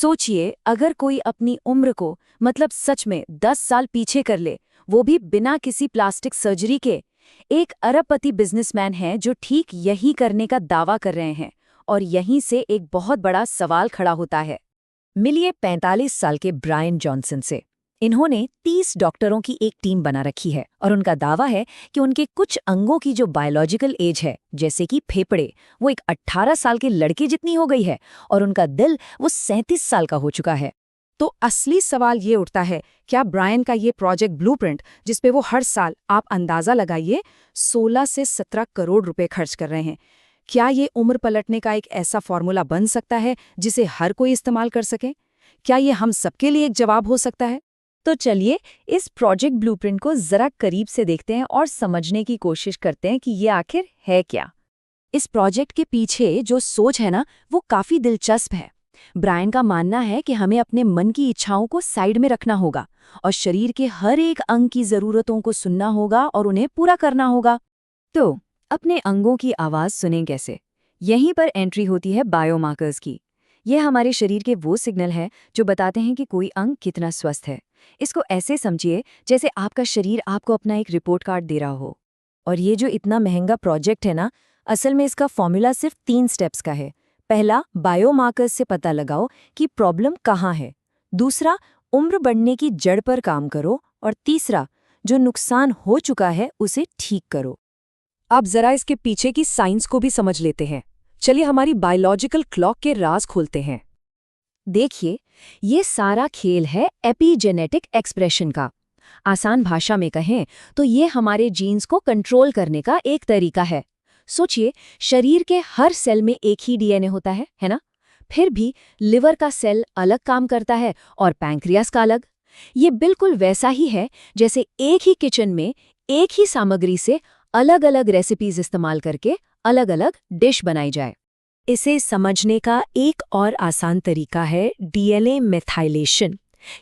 सोचिए, अगर कोई अपनी उम्र को मतलब सच में 10 साल पीछे कर ले, वो भी बिना किसी प्लास्टिक सर्जरी के। एक अरबपति बिजनेसमैन है जो ठीक यही करने का दावा कर रहे हैं। और यहीं से एक बहुत बड़ा सवाल खड़ा होता है। मिलिए 45 साल के ब्रायन जॉनसन से। इन्होंने 30 डॉक्टरों की एक टीम बना रखी है और उनका दावा है कि उनके कुछ अंगों की जो बायोलॉजिकल एज है, जैसे कि फेफड़े, वो एक 18 साल के लड़के जितनी हो गई है और उनका दिल वो 37 साल का हो चुका है। तो असली सवाल ये उठता है, क्या ब्रायन का ये प्रोजेक्ट ब्लूप्रिंट, जिसपे वो हर साल, आप अंदाजा लगाइए, 16 से 17 करोड़ रुपए खर्च कर रहे हैं, क्या ये उम्र पलटने का एक ऐसा फॉर्मूला बन सकता है जिसे हर कोई इस्तेमाल कर सके? क्या ये हम सबके लिए एक जवाब हो सकता है? तो चलिए इस प्रोजेक्ट ब्लूप्रिंट को जरा करीब से देखते हैं और समझने की कोशिश करते हैं कि ये आखिर है क्या। इस प्रोजेक्ट के पीछे जो सोच है ना, वो काफी दिलचस्प है। ब्रायन का मानना है कि हमें अपने मन की इच्छाओं को साइड में रखना होगा और शरीर के हर एक अंग की जरूरतों को सुनना होगा और उन्हें पूरा करना होगा। तो अपने अंगों की आवाज सुनें कैसे? यहीं पर एंट्री होती है बायोमार्कर्स की। यह हमारे शरीर के वो सिग्नल है जो बताते हैं कि कोई अंग कितना स्वस्थ है। इसको ऐसे समझिए जैसे आपका शरीर आपको अपना एक रिपोर्ट कार्ड दे रहा हो। और ये जो इतना महंगा प्रोजेक्ट है ना, असल में इसका फॉर्मूला सिर्फ 3 स्टेप्स का है। पहला, बायोमार्कर्स से पता लगाओ कि प्रॉब्लम कहाँ है। दूसरा, उम्र बढ़ने की जड़ पर काम करो। और तीसरा, जो नुकसान हो चुका है उसे ठीक करो। अब जरा इसके पीछे की साइंस को भी समझ लेते हैं। चलिए हमारी बायोलॉजिकल क्लॉक के राज खोलते हैं। देखिए, ये सारा खेल है एपिजेनेटिक एक्सप्रेशन का। आसान भाषा में कहें तो ये हमारे जीन्स को कंट्रोल करने का एक तरीका है। सोचिए, शरीर के हर सेल में एक ही डीएनए होता है ना? फिर भी लिवर का सेल अलग काम करता है और पैंक्रियास का अलग। ये बिल्कुल वैसा ही है जैसे एक ही किचन में एक ही सामग्री से अलग-अलग रेसिपीज इस्तेमाल करके अलग-अलग डिश बनाई जाए। इसे समझने का एक और आसान तरीका है डीएनए मेथाइलेशन।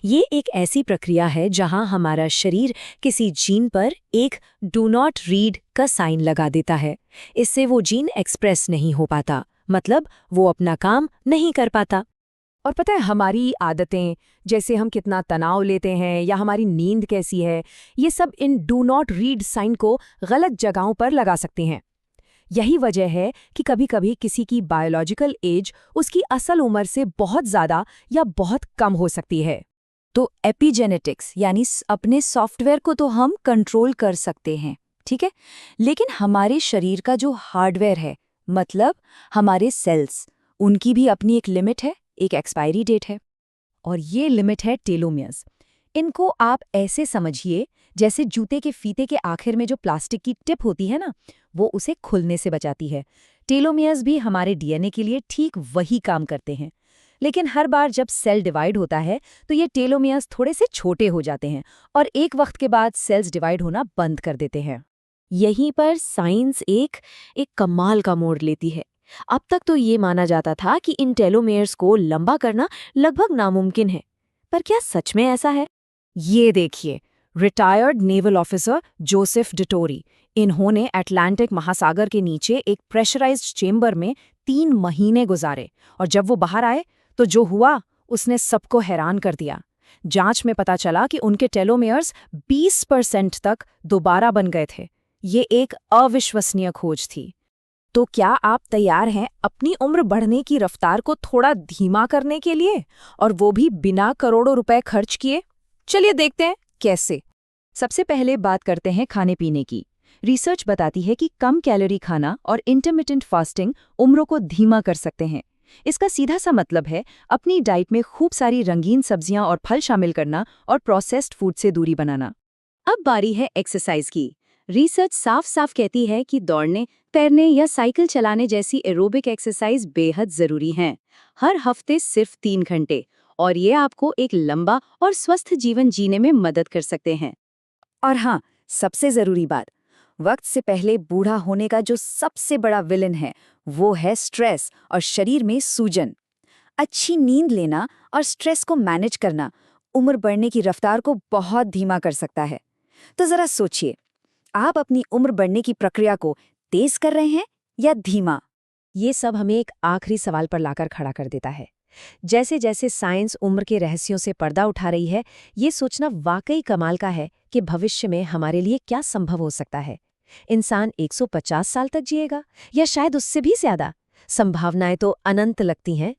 ये एक ऐसी प्रक्रिया है जहां हमारा शरीर किसी जीन पर एक डू नॉट रीड का साइन लगा देता है। इससे वो जीन एक्सप्रेस नहीं हो पाता, मतलब वो अपना काम नहीं कर पाता। और पता है, हमारी आदतें, जैसे हम कितना तनाव लेते हैं या हमारी नींद कैसी है, ये सब इन डू नॉट रीड साइन को गलत जगहों पर लगा सकती हैं। यही वजह है कि कभी-कभी किसी की बायोलॉजिकल एज उसकी असल उम्र से बहुत ज़्यादा या बहुत कम हो सकती है। तो एपिजेनेटिक्स यानी अपने सॉफ्टवेयर को तो हम कंट्रोल कर सकते हैं, ठीक है? लेकिन हमारे शरीर का जो हार्डवेयर है, मतलब हमारे सेल्स, उनकी भी अपनी एक लिमिट है, एक एक्सपायरी डेट है। और ये लिमिट है टेलोमियर्स। इनको आप ऐसे समझिए जैसे जूते के फीते के आखिर में जो प्लास्टिक की टिप होती है ना, वो उसे खुलने से बचाती है। टेलोमियर्स भी हमारे डीएनए के लिए ठीक वही काम करते हैं। लेकिन हर बार जब सेल डिवाइड होता है तो ये टेलोमियर्स थोड़े से छोटे हो जाते हैं और एक वक्त के बाद सेल्स डिवाइड होना बंद कर देते हैं। यहीं पर साइंस एक कमाल का मोड़ लेती है। अब तक तो ये माना जाता था कि इन टेलोमेयर्स को लंबा करना लगभग नामुमकिन है। पर क्या सच में ऐसा है? ये देखिए, रिटायर्ड नेवल ऑफिसर जोसेफ डिटोरी, इन्होंने अटलांटिक महासागर के नीचे एक प्रेशराइज्ड चेंबर में 3 महीने गुजारे और जब वो बाहर आए तो जो हुआ उसने सबको हैरान कर दिया। जांच में पता चला कि उनके टेलोमेयर्स 20% तक दोबारा बन गए थे। ये एक अविश्वसनीय खोज थी। तो क्या आप तैयार हैं अपनी उम्र बढ़ने की रफ्तार को थोड़ा धीमा करने के लिए, और वो भी बिना करोड़ों रुपए खर्च किए? चलिए देखते हैं कैसे। सबसे पहले बात करते हैं खाने पीने की। रिसर्च बताती है कि कम कैलोरी खाना और इंटरमिटेंट फास्टिंग उम्रों को धीमा कर सकते हैं। इसका सीधा सा मतलब है अपनी डाइट में खूब सारी रंगीन सब्जियां और फल शामिल करना और प्रोसेस्ड फूड से दूरी बनाना। अब बारी है एक्सरसाइज की। रिसर्च साफ साफ कहती है कि दौड़ने, तैरने या साइकिल चलाने जैसी एरोबिक एक्सरसाइज बेहद जरूरी हैं। हर हफ्ते सिर्फ 3 घंटे, और ये आपको एक लंबा और स्वस्थ जीवन जीने में मदद कर सकते हैं। और हाँ, सबसे जरूरी बात, वक्त से पहले बूढ़ा होने का जो सबसे बड़ा विलन है, वो है स्ट्रेस और शरीर में सूजन। अच्छी नींद लेना और स्ट्रेस को मैनेज करना उम्र बढ़ने की रफ्तार को बहुत धीमा कर सकता है। तो जरा सोचिए, आप अपनी उम्र बढ़ने की प्रक्रिया को तेज कर रहे हैं या धीमा? ये सब हमें एक आखिरी सवाल पर लाकर खड़ा कर देता है। जैसे जैसे साइंस उम्र के रहस्यों से पर्दा उठा रही है, ये सोचना वाकई कमाल का है कि भविष्य में हमारे लिए क्या संभव हो सकता है। इंसान 150 साल तक जिएगा या शायद उससे भी ज्यादा। संभावनाएं तो अनंत लगती हैं।